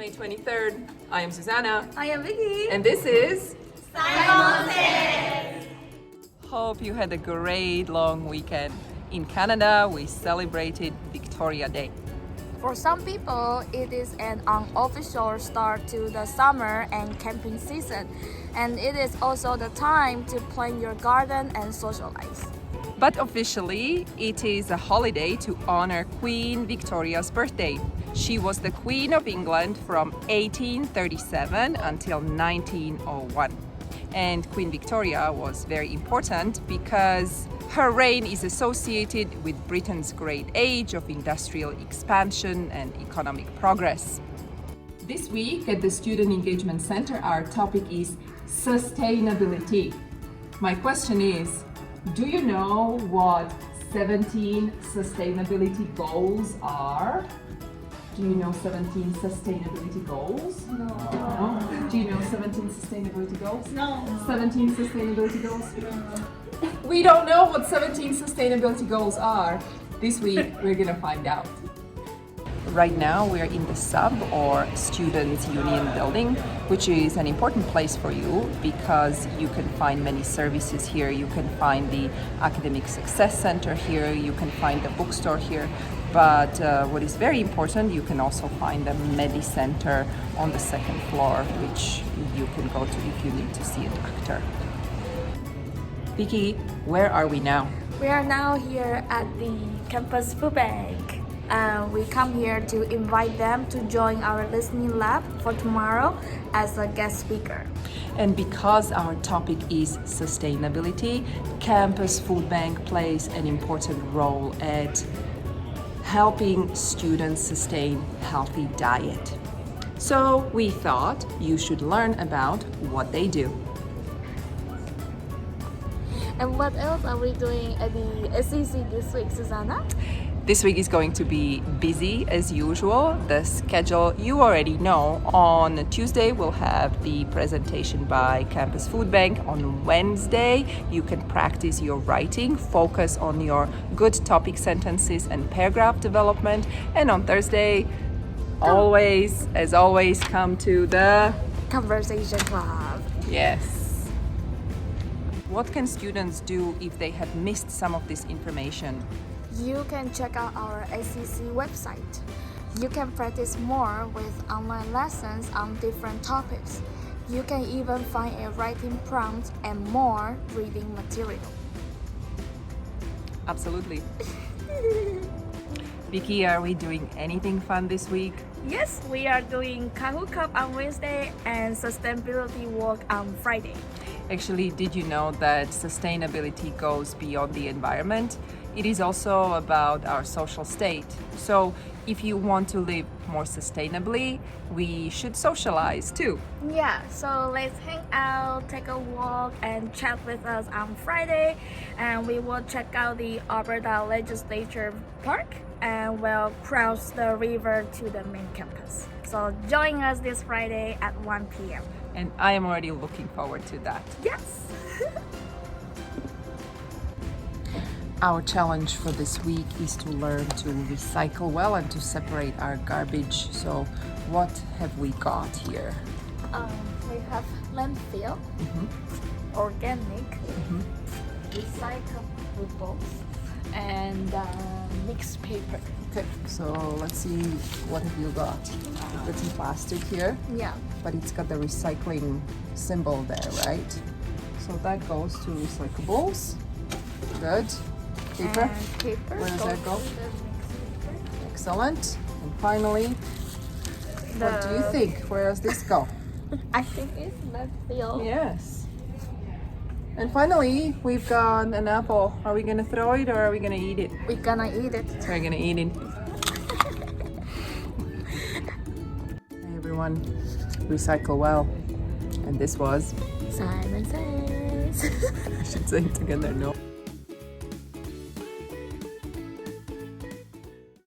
May 23rd. I am Susanna. I am Vicky. And this is Simon Says. Hope you had a great long weekend. In Canada, we celebrated Victoria Day. For some people, it is an unofficial start to the summer and camping season, and it is also the time to plant your garden and socialize. But officially, it is a holiday to honor Queen Victoria's birthday. She was the Queen of England from 1837 until 1901. And Queen Victoria was very important because her reign is associated with Britain's great age of industrial expansion and economic progress. This week at the Student Engagement Center, our topic is sustainability. My question is, do you know what 17 sustainability goals are? Do you know 17 sustainability goals? No. Do you know 17 sustainability goals? No. 17 sustainability goals? We don't know what 17 sustainability goals are. This week, we're gonna find out. Right now, we're in the SUB, or Students' Union Building, which is an important place for you because you can find many services here. You can find the Academic Success Center here, you can find the bookstore here, but what is very important, you can also find the Medi Center on the second floor, which you can go to if you need to see a doctor. Vicky, where are we now? We are now here at the Campus FoodBank. We come here to invite them to join our listening lab for tomorrow as a guest speaker. And because our topic is sustainability, Campus FoodBank plays an important role at helping students sustain healthy diet. So we thought you should learn about what they do. And what else are we doing at the SEC this week, Susanna? This week is going to be busy as usual. The schedule you already know. On Tuesday, we'll have the presentation by Campus FoodBank. On Wednesday, you can practice your writing, focus on your good topic sentences and paragraph development. And on Thursday, as always, come to the Conversation Club. Yes. What can students do if they have missed some of this information? You can check out our SEC website. You can practice more with online lessons on different topics. You can even find a writing prompt and more reading material. Absolutely. Vicky, are we doing anything fun this week? Yes, we are doing Kahoot Cup on Wednesday and Sustainability Walk on Friday. Actually, did you know that sustainability goes beyond the environment? It is also about our social state. So if you want to live more sustainably, we should socialize too. Yeah, so let's hang out, take a walk, and chat with us on Friday. And we will check out the Alberta Legislature Park and we'll cross the river to the main campus. So join us this Friday at 1 p.m. And I am already looking forward to that. Yes! Our challenge for this week is to learn to recycle well and to separate our garbage. So what have we got here? We have landfill, organic, recyclables, and mixed paper. Okay, so let's see, what have you got? You've got some plastic here, Yeah. but it's got the recycling symbol there, right? So that goes to recyclables. Good. Paper. And paper. Where does that go? to the mixed paper. Excellent. And finally, what do you think? Where does this go? I think it's landfill. Yes. And finally, we've got an apple. Are we gonna throw it or are we gonna eat it? We're gonna eat it. We're gonna eat it. Hey everyone, recycle well. And this was, Simon Says. I should say it together, no?